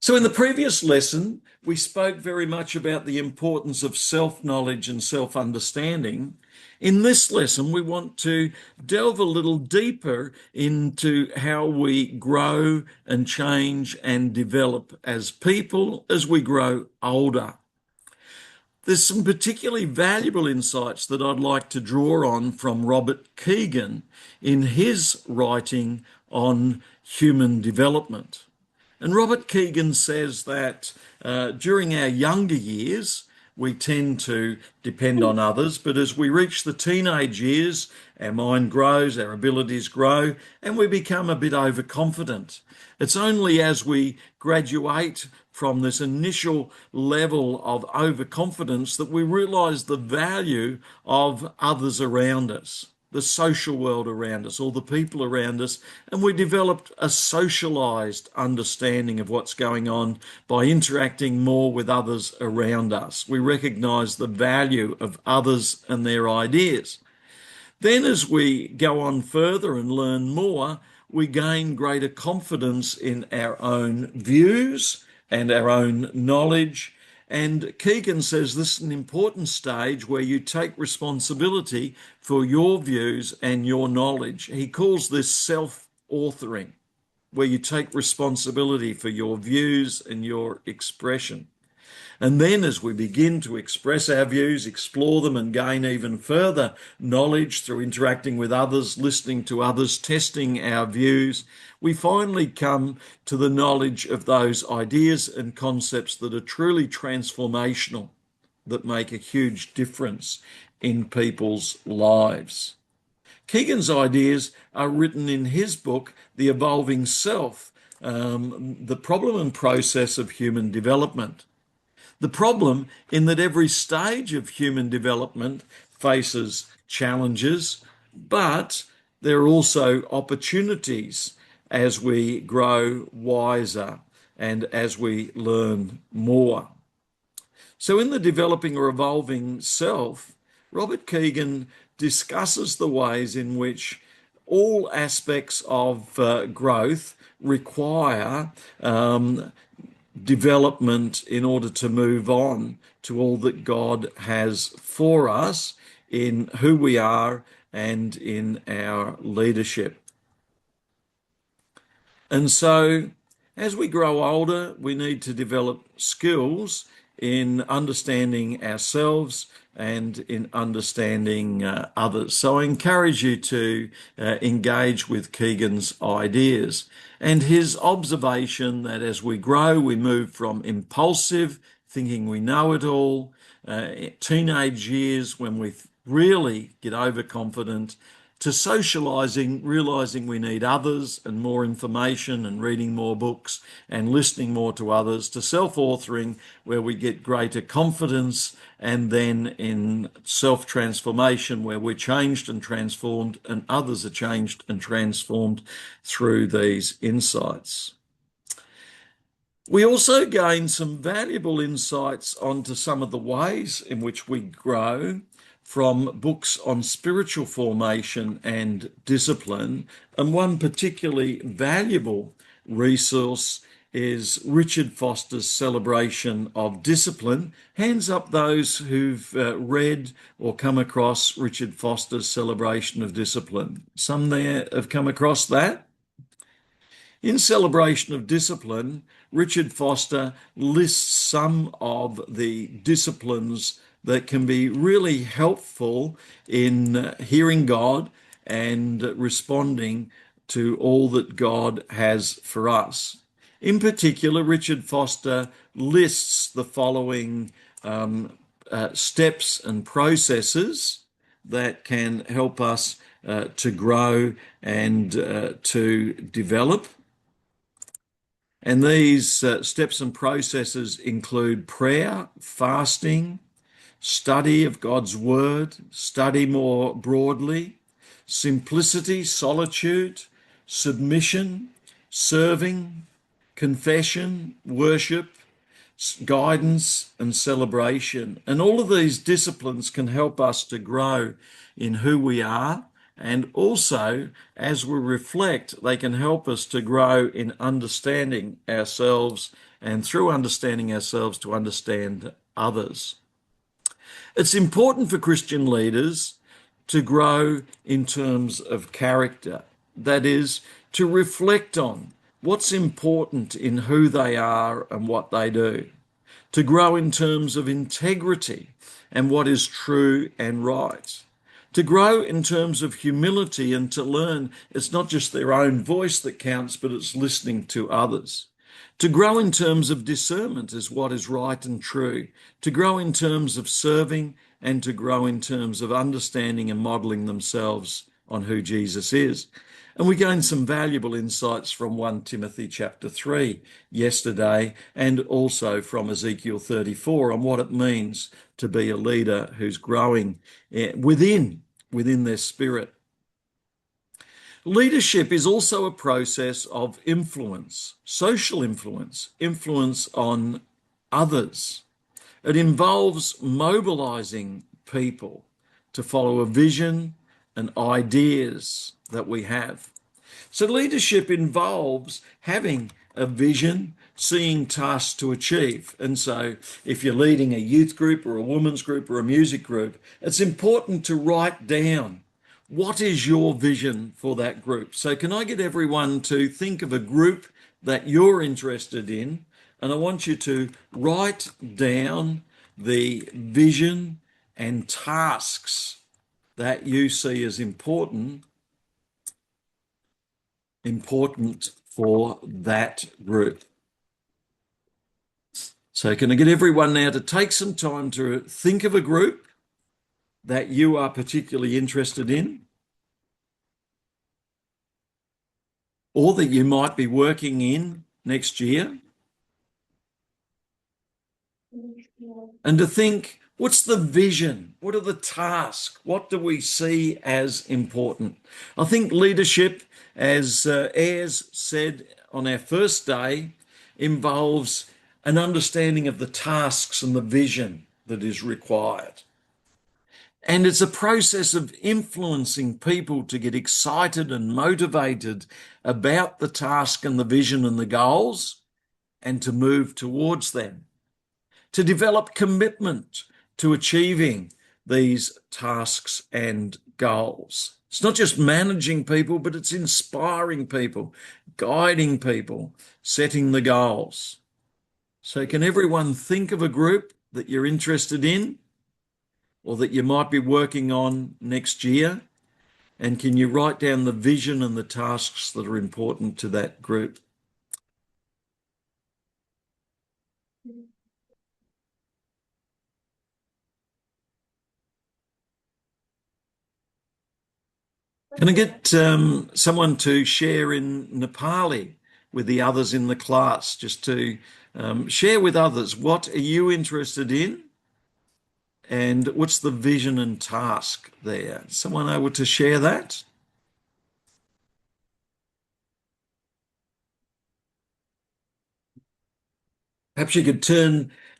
So, in the previous lesson, we spoke very much about the importance of self knowledge and self understanding. In this lesson, we want to delve a little deeper into how we grow and change and develop as people as we grow older. There's some particularly valuable insights that I'd like to draw on from Robert Kegan in his writing on human development. And Robert Kegan says that during our younger years, we tend to depend on others, but as we reach the teenage years, our mind grows, our abilities grow, and we become a bit overconfident. It's only as we graduate from this initial level of overconfidence that we realize the value of others around us, the social world around us, all the people around us, and we developed a socialized understanding of what's going on by interacting more with others around us. We recognize the value of others and their ideas. Then, as we go on further and learn more, we gain greater confidence in our own views and our own knowledge. And Kegan says this is an important stage where you take responsibility for your views and your knowledge. He calls this self-authoring, where you take responsibility for your views and your expression. And then as we begin to express our views, explore them and gain even further knowledge through interacting with others, listening to others, testing our views, we finally come to the knowledge of those ideas and concepts that are truly transformational, that make a huge difference in people's lives. Kegan's ideas are written in his book, The Evolving Self, the problem and process of human development. The problem in that every stage of human development faces challenges, but there are also opportunities as we grow wiser and as we learn more. So in the developing or evolving self, Robert Kegan discusses the ways in which all aspects of growth require development in order to move on to all that God has for us in who we are and in our leadership. And so, as we grow older, we need to develop skills in understanding ourselves and in understanding others. So I encourage you to engage with Kegan's ideas and his observation that as we grow, we move from impulsive, thinking we know it all, teenage years when we really get overconfident, to socializing, realizing we need others and more information and reading more books and listening more to others, to self-authoring where we get greater confidence, and then in self-transformation where we're changed and transformed and others are changed and transformed through these insights. We also gain some valuable insights onto some of the ways in which we grow from books on spiritual formation and discipline. And one particularly valuable resource is Richard Foster's Celebration of Discipline. Hands up those who've read or come across Richard Foster's Celebration of Discipline. Some there have come across that. In Celebration of Discipline, Richard Foster lists some of the disciplines that can be really helpful in hearing God and responding to all that God has for us. In particular, Richard Foster lists the following steps and processes that can help us to grow and to develop. And these steps and processes include prayer, fasting, study of God's word, study more broadly, simplicity, solitude, submission, serving, confession, worship, guidance, and celebration. And all of these disciplines can help us to grow in who we are And also, as we reflect, they can help us to grow in understanding ourselves and through understanding ourselves to understand others. It's important for Christian leaders to grow in terms of character. That is, to reflect on what's important in who they are and what they do. To grow in terms of integrity and what is true and right. To grow in terms of humility and to learn it's not just their own voice that counts, but it's listening to others. To grow in terms of discernment is what is right and true. To grow in terms of serving and to grow in terms of understanding and modeling themselves on who Jesus is. And we gained some valuable insights from 1 Timothy chapter 3 yesterday and also from Ezekiel 34 on what it means to be a leader who's growing within their spirit. Leadership is also a process of influence, social influence, influence on others. It involves mobilizing people to follow a vision and ideas that we have. So leadership involves having a vision, seeing tasks to achieve. And so if you're leading a youth group or a women's group or a music group, it's important to write down what is your vision for that group. So can I get everyone to think of a group that you're interested in? And I want you to write down the vision and tasks that you see as important for that group. So can I get everyone now to take some time to think of a group that you are particularly interested in or that you might be working in next year? And to think, what's the vision? What are the tasks? What do we see as important? I think leadership, as Ayres said on our first day, involves an understanding of the tasks and the vision that is required. And it's a process of influencing people to get excited and motivated about the task and the vision and the goals and to move towards them. To develop commitment to achieving these tasks and goals. It's not just managing people, but it's inspiring people, guiding people, setting the goals. So can everyone think of a group that you're interested in or that you might be working on next year? And can you write down the vision and the tasks that are important to that group? Can I get someone to share in Nepali with the others in the class, just to share with others what are you interested in and what's the vision and task there? Someone able to share that? Perhaps you could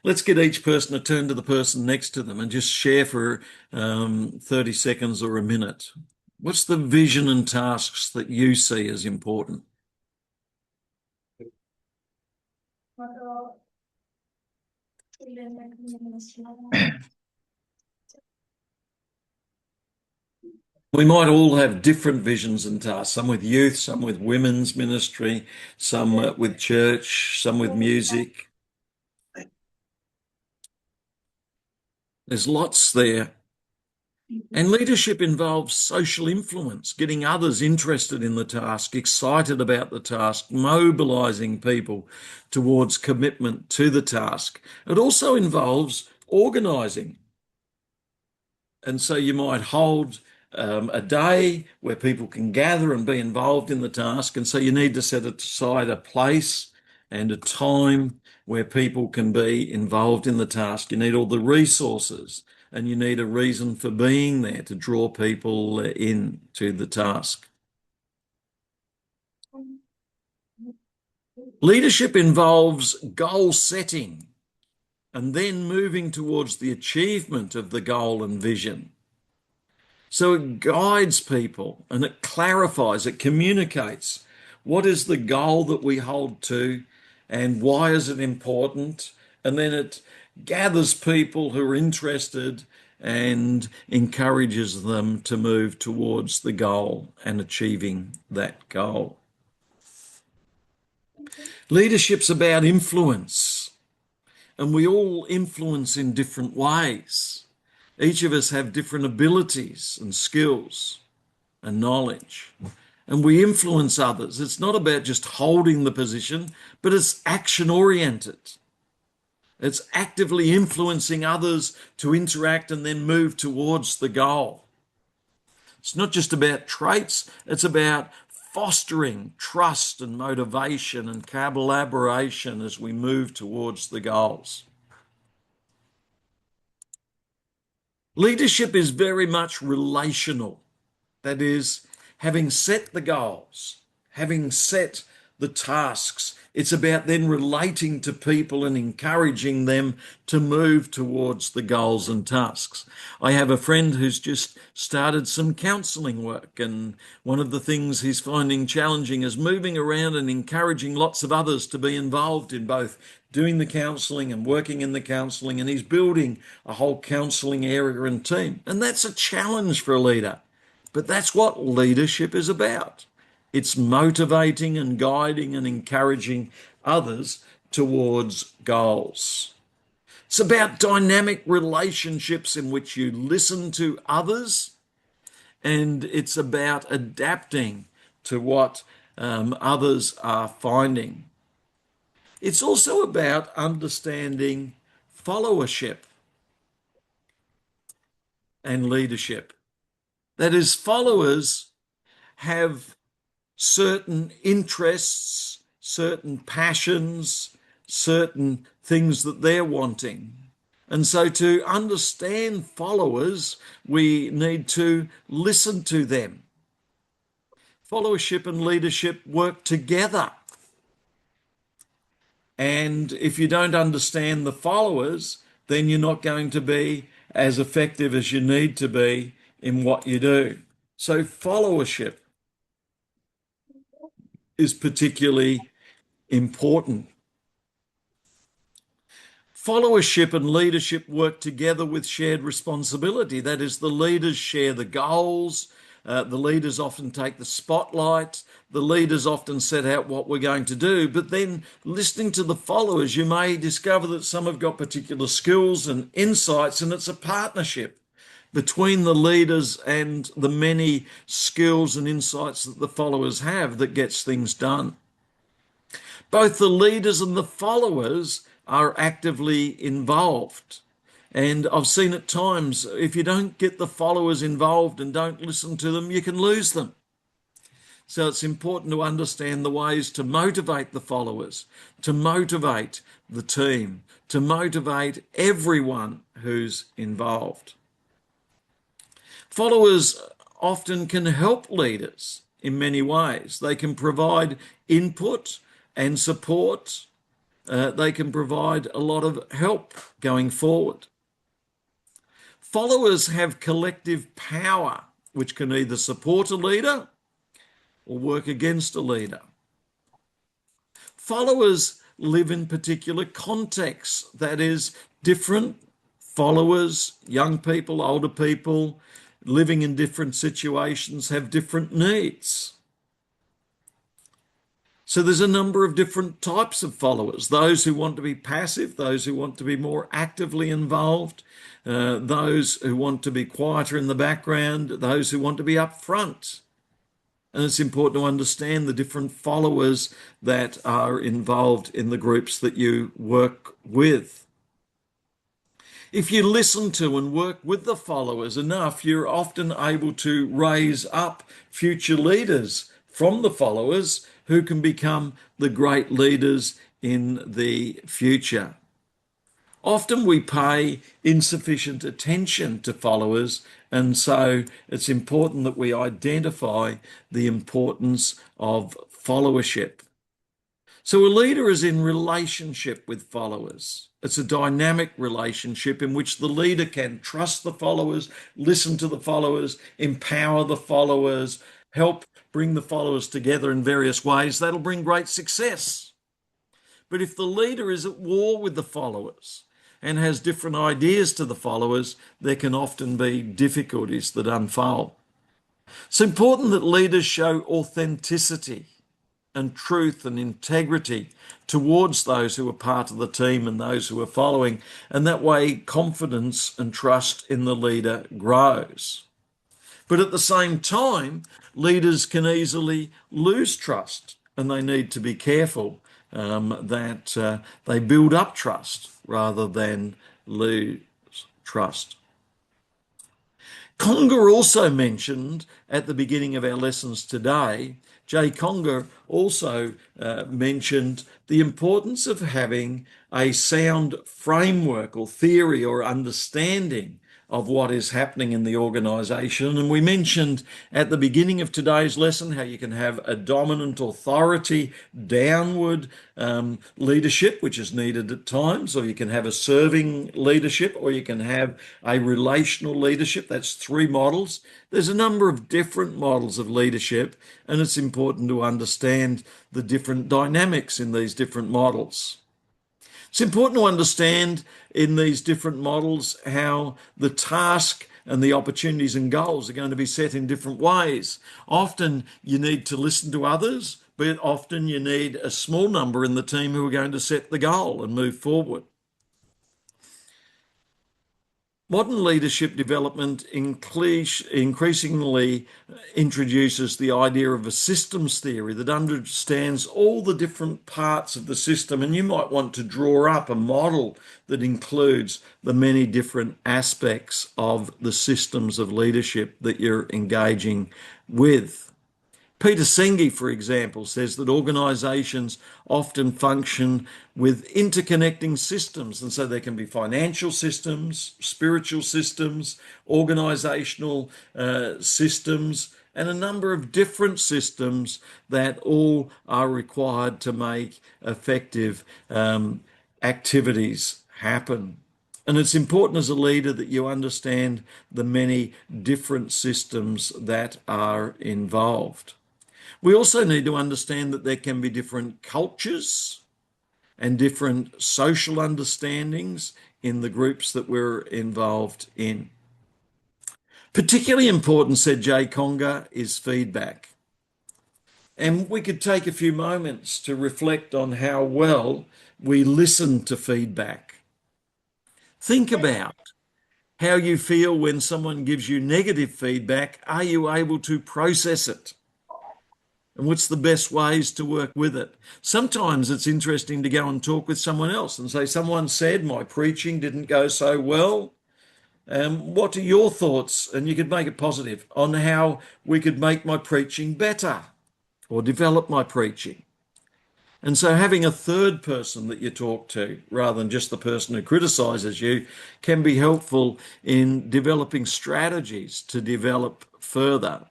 let's get each person to turn to the person next to them and just share for 30 seconds or a minute. What's the vision and tasks that you see as important? We might all have different visions and tasks, some with youth, some with women's ministry, some with church, some with music. There's lots there. And leadership involves social influence, getting others interested in the task, excited about the task, mobilizing people towards commitment to the task. It also involves organizing. And so you might hold a day where people can gather and be involved in the task. And so you need to set aside a place and a time where people can be involved in the task. You need all the resources and you need a reason for being there to draw people in to the task. Leadership involves goal setting and then moving towards the achievement of the goal and vision. So it guides people and it clarifies, it communicates what is the goal that we hold to and why is it important. And then it gathers people who are interested and encourages them to move towards the goal and achieving that goal. Leadership's about influence, and we all influence in different ways. Each of us have different abilities and skills and knowledge, and we influence others. It's not about just holding the position, but it's action oriented. It's actively influencing others to interact and then move towards the goal. It's not just about traits, it's about fostering trust and motivation and collaboration as we move towards the goals. Leadership is very much relational. That is, having set the goals, having set the tasks, it's about then relating to people and encouraging them to move towards the goals and tasks. I have a friend who's just started some counselling work, and one of the things he's finding challenging is moving around and encouraging lots of others to be involved in both doing the counselling and working in the counselling, and he's building a whole counselling area and team. And that's a challenge for a leader. But that's what leadership is about. It's motivating and guiding and encouraging others towards goals. It's about dynamic relationships in which you listen to others, and it's about adapting to what others are finding. It's also about understanding followership and leadership. That is, followers have certain interests, certain passions, certain things that they're wanting. And so to understand followers, we need to listen to them. Followership and leadership work together. And if you don't understand the followers, then you're not going to be as effective as you need to be in what you do. So followership is particularly important. Followership and leadership work together with shared responsibility. That is, the leaders share the goals. The leaders often take the spotlight. The leaders often set out what we're going to do. But then listening to the followers, you may discover that some have got particular skills and insights, and it's a partnership between the leaders and the many skills and insights that the followers have that gets things done. Both the leaders and the followers are actively involved. And I've seen at times, if you don't get the followers involved and don't listen to them, you can lose them. So it's important to understand the ways to motivate the followers, to motivate the team, to motivate everyone who's involved. Followers often can help leaders in many ways. They can provide input and support. They can provide a lot of help going forward. Followers have collective power, which can either support a leader or work against a leader. Followers live in particular contexts, that is, different followers, young people, older people, living in different situations have different needs. So there's a number of different types of followers, those who want to be passive, those who want to be more actively involved, those who want to be quieter in the background, those who want to be up front. And it's important to understand the different followers that are involved in the groups that you work with. If you listen to and work with the followers enough, you're often able to raise up future leaders from the followers who can become the great leaders in the future. Often we pay insufficient attention to followers, and so it's important that we identify the importance of followership. So a leader is in relationship with followers. It's a dynamic relationship in which the leader can trust the followers, listen to the followers, empower the followers, help bring the followers together in various ways. That'll bring great success. But if the leader is at war with the followers and has different ideas to the followers, there can often be difficulties that unfold. It's important that leaders show authenticity and truth and integrity towards those who are part of the team and those who are following. And that way, confidence and trust in the leader grows. But at the same time, leaders can easily lose trust, and they need to be careful that they build up trust rather than lose trust. Conger also mentioned at the beginning of our lessons today, J. Conger also mentioned the importance of having a sound framework or theory or understanding of what is happening in the organisation. And we mentioned at the beginning of today's lesson how you can have a dominant authority, downward leadership, which is needed at times, or you can have a serving leadership, or you can have a relational leadership. That's three models. There's a number of different models of leadership, and it's important to understand the different dynamics in these different models. It's important to understand in these different models how the task and the opportunities and goals are going to be set in different ways. Often you need to listen to others, but often you need a small number in the team who are going to set the goal and move forward. Modern leadership development increasingly introduces the idea of a systems theory that understands all the different parts of the system, and you might want to draw up a model that includes the many different aspects of the systems of leadership that you're engaging with. Peter Senge, for example, says that organisations often function with interconnecting systems. And so there can be financial systems, spiritual systems, organisational systems, and a number of different systems that all are required to make effective activities happen. And it's important as a leader that you understand the many different systems that are involved. We also need to understand that there can be different cultures and different social understandings in the groups that we're involved in. Particularly important, said J. Conger, is feedback. And we could take a few moments to reflect on how well we listen to feedback. Think about how you feel when someone gives you negative feedback. Are you able to process it? And what's the best ways to work with it? Sometimes it's interesting to go and talk with someone else and say, someone said my preaching didn't go so well. What are your thoughts? And you could make it positive on how we could make my preaching better or develop my preaching. And so having a third person that you talk to rather than just the person who criticizes you can be helpful in developing strategies to develop further.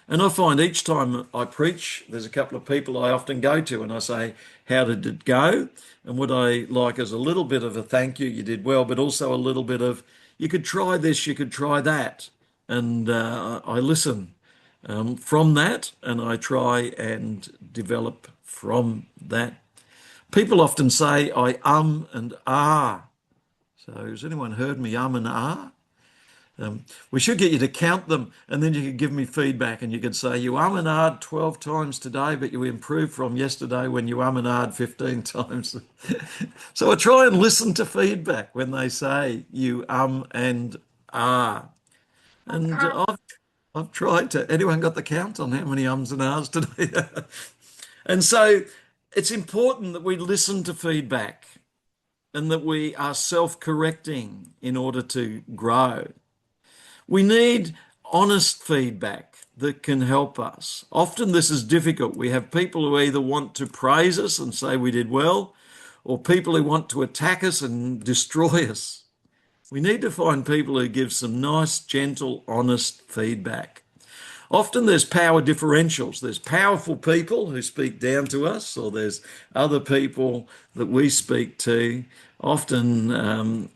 And I find each time I preach, there's a couple of people I often go to and I say, how did it go? And what I like is a little bit of a thank you, you did well, but also a little bit of, you could try this, you could try that. And I listen from that and I try and develop from that. People often say I and ah. So has anyone heard me and ah? We should get you to count them and then you could give me feedback and you could say you and ahed 12 times today, but you improved from yesterday when you and ahed 15 times. So I try and listen to feedback when they say you and ah. And I've tried to, anyone got the count on how many ums and ahs today? And so it's important that we listen to feedback and that we are self-correcting in order to grow. We need honest feedback that can help us. Often this is difficult. We have people who either want to praise us and say we did well, or people who want to attack us and destroy us. We need to find people who give some nice, gentle, honest feedback. Often there's power differentials. There's powerful people who speak down to us, or there's other people that we speak to. Often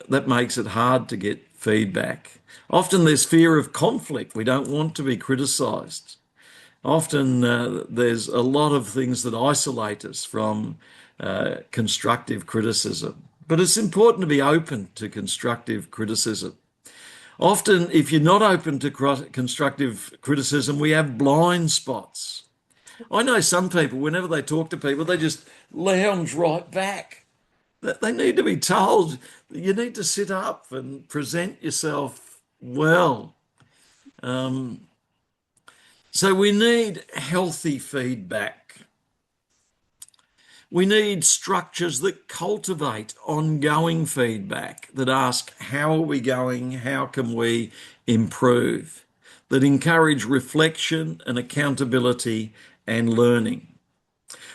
that makes it hard to get feedback. Often there's fear of conflict. We don't want to be criticised. Often there's a lot of things that isolate us from constructive criticism. But it's important to be open to constructive criticism. Often, if you're not open to constructive criticism, we have blind spots. I know some people, whenever they talk to people, they just lounge right back. They need to be told that you need to sit up and present yourself well. So we need healthy feedback. We need structures that cultivate ongoing feedback, that ask, how are we going? How can we improve? That encourage reflection and accountability and learning.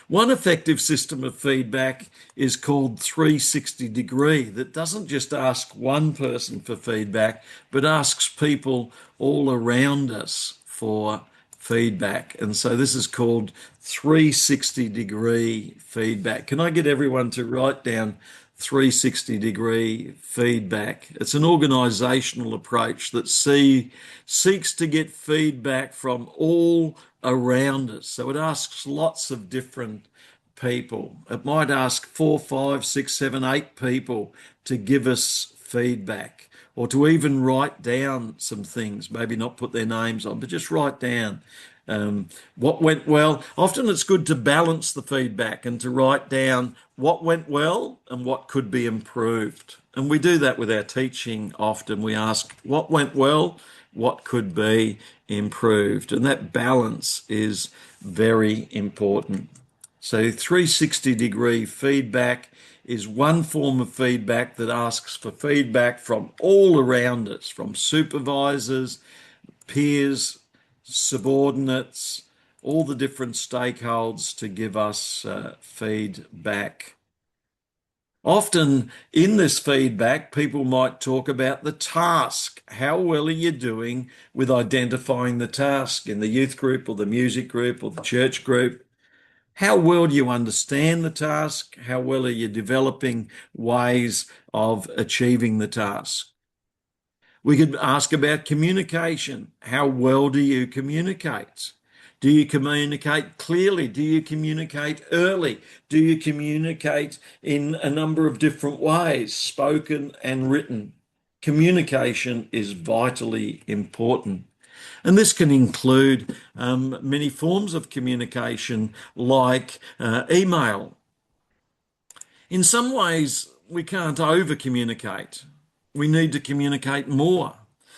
One effective system of feedback is called 360 degree, that doesn't just ask one person for feedback, but asks people all around us for feedback. And so this is called 360 degree feedback. Can I get everyone to write down 360 degree feedback? It's an organizational approach that seeks to get feedback from all around us. So it asks lots of different people. It might ask 4, 5, 6, 7, 8 people to give us feedback, or to even write down some things, maybe not put their names on, but just write down what went well. Often it's good to balance the feedback and to write down what went well and what could be improved. And we do that with our teaching often. We ask what went well, what could be improved. And that balance is very important. So 360 degree feedback is one form of feedback that asks for feedback from all around us, from supervisors, peers, subordinates, all the different stakeholders to give us feedback. Often in this feedback, people might talk about the task. How well are you doing with identifying the task in the youth group or the music group or the church group? How well do you understand the task? How well are you developing ways of achieving the task? We could ask about communication. How well do you communicate? Do you communicate clearly? Do you communicate early? Do you communicate in a number of different ways, spoken and written? Communication is vitally important. And this can include many forms of communication like email. In some ways, we can't over-communicate. We need to communicate more.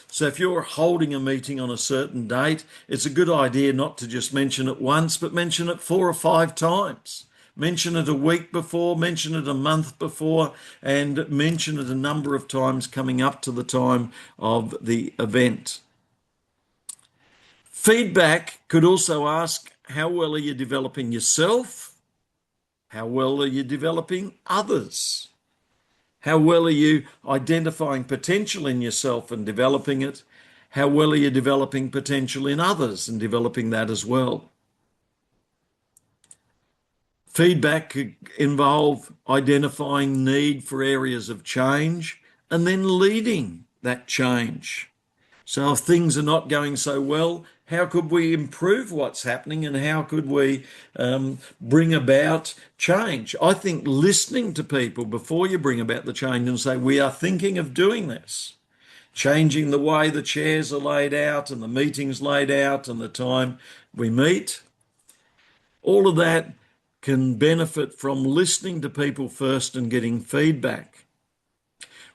So if you're holding a meeting on a certain date, it's a good idea not to just mention it once, but mention it 4 or 5 times. Mention it a week before, mention it a month before, and mention it a number of times coming up to the time of the event. Feedback could also ask, how well are you developing yourself? How well are you developing others? How well are you identifying potential in yourself and developing it? How well are you developing potential in others and developing that as well? Feedback could involve identifying need for areas of change and then leading that change. So if things are not going so well, how could we improve what's happening and how could we bring about change? I think listening to people before you bring about the change and say, we are thinking of doing this, changing the way the chairs are laid out and the meetings laid out and the time we meet, all of that can benefit from listening to people first and getting feedback.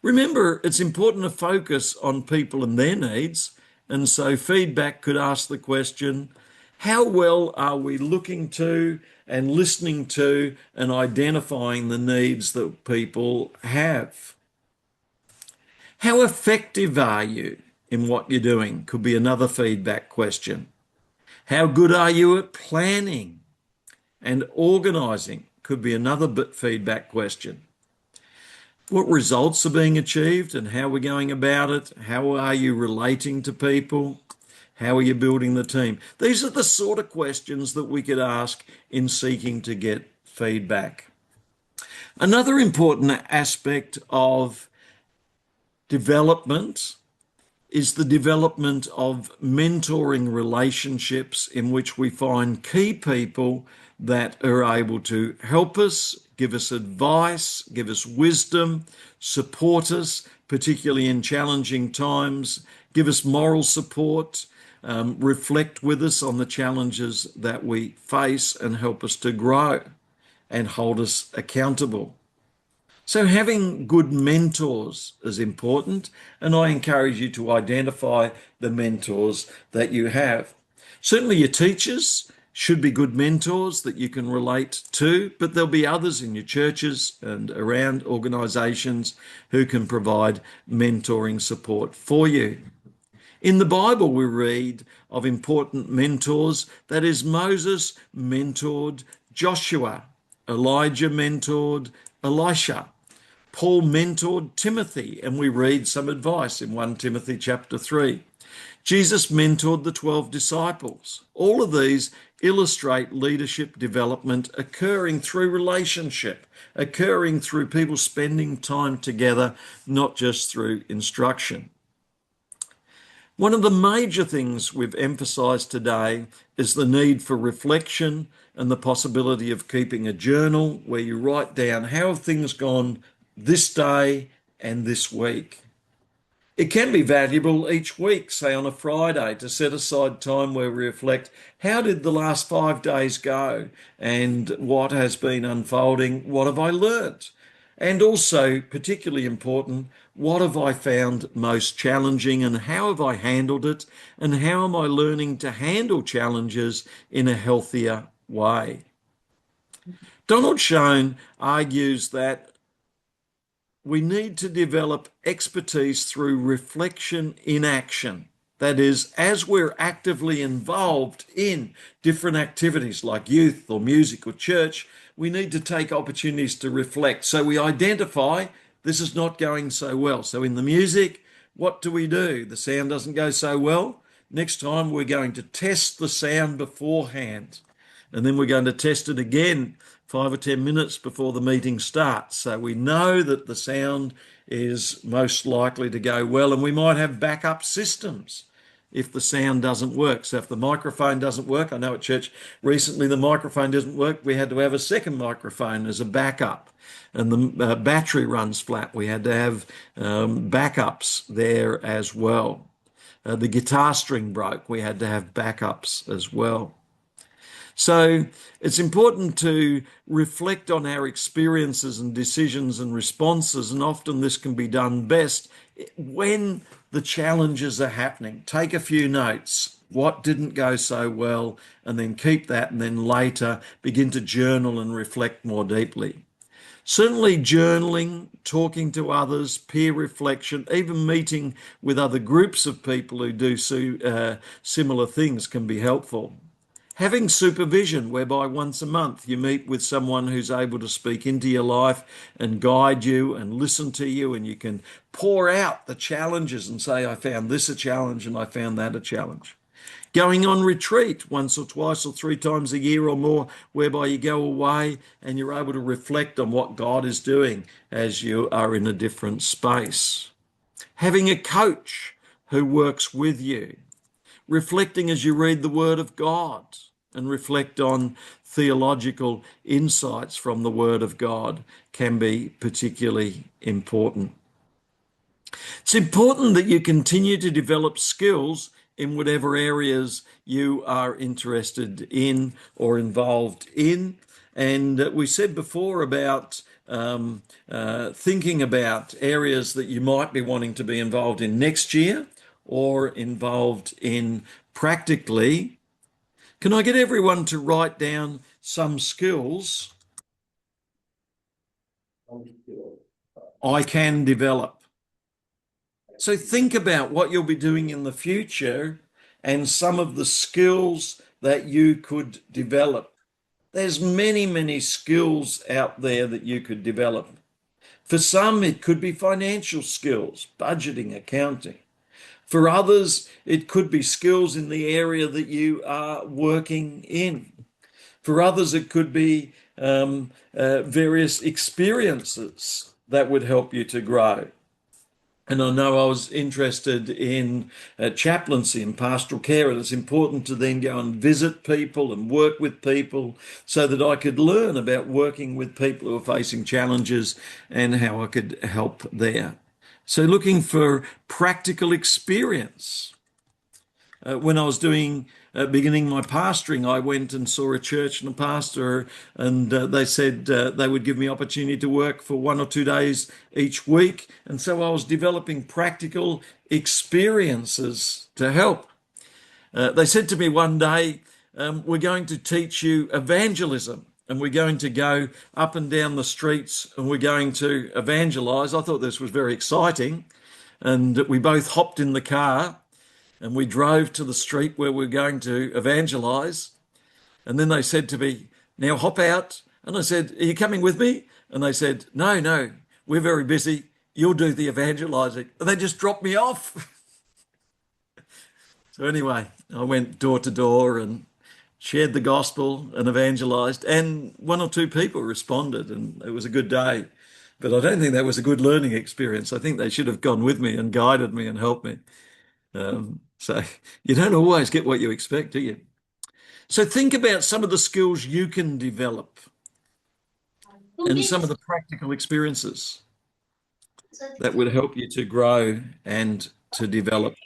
Remember, it's important to focus on people and their needs. And so feedback could ask the question, how well are we looking to and listening to and identifying the needs that people have? How effective are you in what you're doing? Could be another feedback question. How good are you at planning and organising? Could be another feedback question. What results are being achieved and how we're going about it? How are you relating to people? How are you building the team? These are the sort of questions that we could ask in seeking to get feedback. Another important aspect of development is the development of mentoring relationships in which we find key people that are able to help us, give us advice, give us wisdom, support us, particularly in challenging times, give us moral support, reflect with us on the challenges that we face and help us to grow and hold us accountable. So having good mentors is important, and I encourage you to identify the mentors that you have. Certainly your teachers should be good mentors that you can relate to, but there'll be others in your churches and around organisations who can provide mentoring support for you. In the Bible, we read of important mentors. That is, Moses mentored Joshua, Elijah mentored Elisha, Paul mentored Timothy, and we read some advice in 1 Timothy chapter 3. Jesus mentored the 12 disciples. All of these illustrate leadership development occurring through relationship, occurring through people spending time together, not just through instruction. One of the major things we've emphasised today is the need for reflection and the possibility of keeping a journal where you write down how have things gone this day and this week. It can be valuable each week, say on a Friday, to set aside time where we reflect how did the last 5 days go and what has been unfolding, what have I learnt? And also, particularly important, what have I found most challenging and how have I handled it? And how am I learning to handle challenges in a healthier way? Donald Schoen argues that we need to develop expertise through reflection in action. That is, as we're actively involved in different activities like youth or music or church, we need to take opportunities to reflect. So we identify this is not going so well. So in the music, what do? The sound doesn't go so well. Next time we're going to test the sound beforehand. And then we're going to test it again 5 or 10 minutes before the meeting starts. So we know that the sound is most likely to go well, and we might have backup systems if the sound doesn't work. So if the microphone doesn't work, I know at church recently the microphone doesn't work, we had to have a second microphone as a backup. And the battery runs flat, we had to have backups there as well. The guitar string broke, we had to have backups as well. So it's important to reflect on our experiences and decisions and responses, and often this can be done best when the challenges are happening. Take a few notes. What didn't go so well, and then keep that, and then later begin to journal and reflect more deeply. Certainly journaling, talking to others, peer reflection, even meeting with other groups of people who do similar things can be helpful. Having supervision, whereby once a month you meet with someone who's able to speak into your life and guide you and listen to you, and you can pour out the challenges and say, I found this a challenge and I found that a challenge. Going on retreat once or twice or 3 times a year or more, whereby you go away and you're able to reflect on what God is doing as you are in a different space. Having a coach who works with you. Reflecting as you read the Word of God and reflect on theological insights from the Word of God can be particularly important. It's important that you continue to develop skills in whatever areas you are interested in or involved in. And we said before about thinking about areas that you might be wanting to be involved in next year or involved in practically. Can I get everyone to write down some skills I can develop? So think about what you'll be doing in the future and some of the skills that you could develop. There's many, many skills out there that you could develop. For some, it could be financial skills, budgeting, accounting. For others, it could be skills in the area that you are working in. For others, it could be various experiences that would help you to grow. And I know I was interested in chaplaincy and pastoral care, and it's important to then go and visit people and work with people so that I could learn about working with people who are facing challenges and how I could help there. So looking for practical experience. When I was beginning my pastoring, I went and saw a church and a pastor, and they said they would give me opportunity to work for 1 or 2 days each week. And so I was developing practical experiences to help. They said to me one day, we're going to teach you evangelism, and we're going to go up and down the streets and we're going to evangelize. I thought this was very exciting. And we both hopped in the car and we drove to the street where we were going to evangelize. And then they said to me, now hop out. And I said, are you coming with me? And they said, no, we're very busy. You'll do the evangelizing. And they just dropped me off. So anyway, I went door to door and shared the gospel and evangelized. And 1 or 2 people responded, and it was a good day. But I don't think that was a good learning experience. I think they should have gone with me and guided me and helped me. So you don't always get what you expect, do you? So think about some of the skills you can develop and some of the practical experiences that would help you to grow and to develop.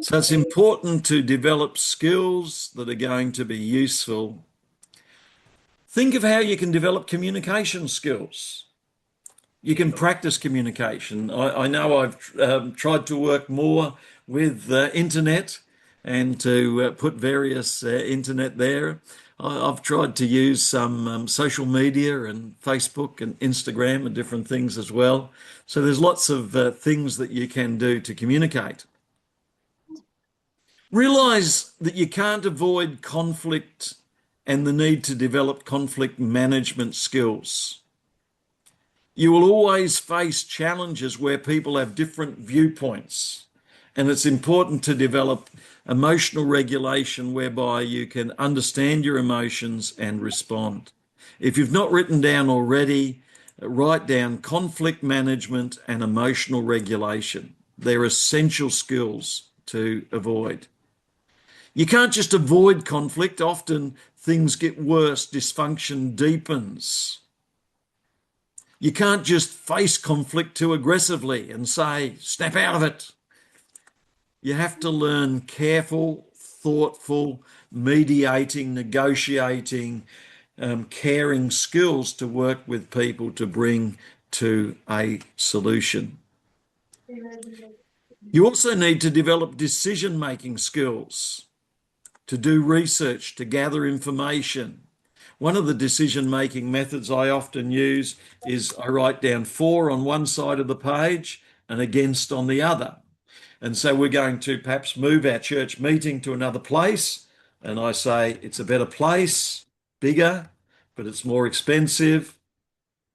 So it's important to develop skills that are going to be useful. Think of how you can develop communication skills. You can practice communication. I know I've tried to work more with internet and to put various internet there. I've tried to use some social media and Facebook and Instagram and different things as well. So there's lots of things that you can do to communicate. Realize that you can't avoid conflict and the need to develop conflict management skills. You will always face challenges where people have different viewpoints, and it's important to develop emotional regulation whereby you can understand your emotions and respond. If you've not written down already, write down conflict management and emotional regulation. They're essential skills to avoid. You can't just avoid conflict. Often things get worse, dysfunction deepens. You can't just face conflict too aggressively and say, snap out of it. You have to learn careful, thoughtful, mediating, negotiating, caring skills to work with people to bring to a solution. You also need to develop decision-making skills, to do research, to gather information. One of the decision-making methods I often use is I write down for on one side of the page and against on the other. And so we're going to perhaps move our church meeting to another place. And I say it's a better place, bigger, but it's more expensive.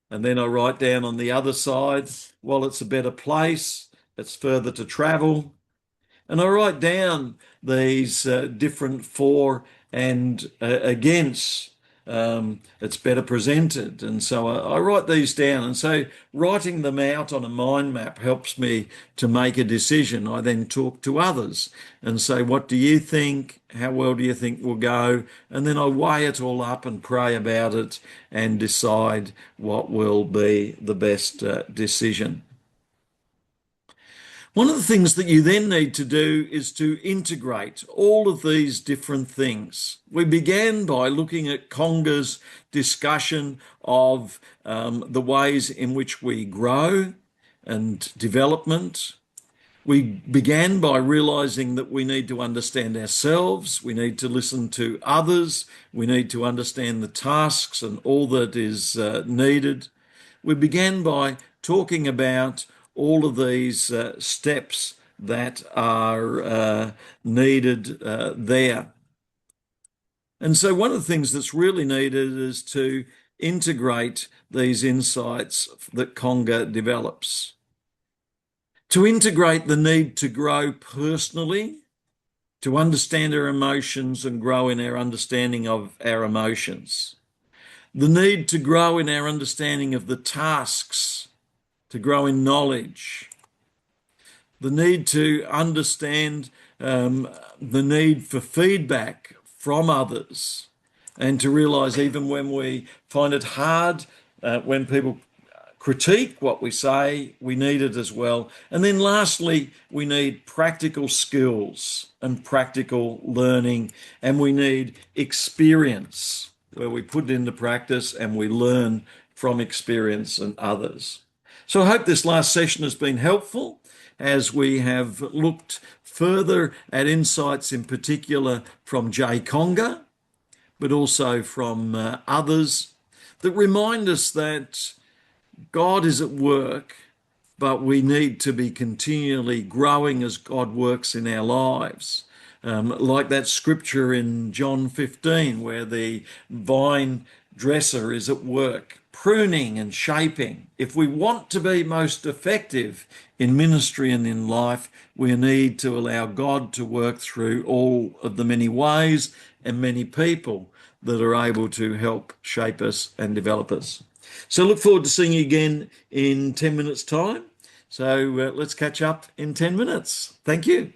And then I write down on the other side, well, it's a better place, it's further to travel. And I write down these different for and against. It's better presented. And so I write these down. And so writing them out on a mind map helps me to make a decision. I then talk to others and say, what do you think? How well do you think will go? And then I weigh it all up and pray about it and decide what will be the best decision. One of the things that you then need to do is to integrate all of these different things. We began by looking at Conga's discussion of the ways in which we grow and development. We began by realizing that we need to understand ourselves, we need to listen to others, we need to understand the tasks and all that is needed. We began by talking about all of these steps that are needed there. And so one of the things that's really needed is to integrate these insights that Conga develops. To integrate the need to grow personally, to understand our emotions and grow in our understanding of our emotions. The need to grow in our understanding of the tasks, to grow in knowledge. The need to understand the need for feedback from others, and to realize even when we find it hard, when people critique what we say, we need it as well. And then lastly, we need practical skills and practical learning, and we need experience where we put it into practice and we learn from experience and others. So I hope this last session has been helpful as we have looked further at insights in particular from Jay Conger, but also from others that remind us that God is at work, but we need to be continually growing as God works in our lives. Like that scripture in John 15, where the vine dresser is at work, pruning and shaping. If we want to be most effective in ministry and in life, we need to allow God to work through all of the many ways and many people that are able to help shape us and develop us. So look forward to seeing you again in 10 minutes' time. So let's catch up in 10 minutes. Thank you.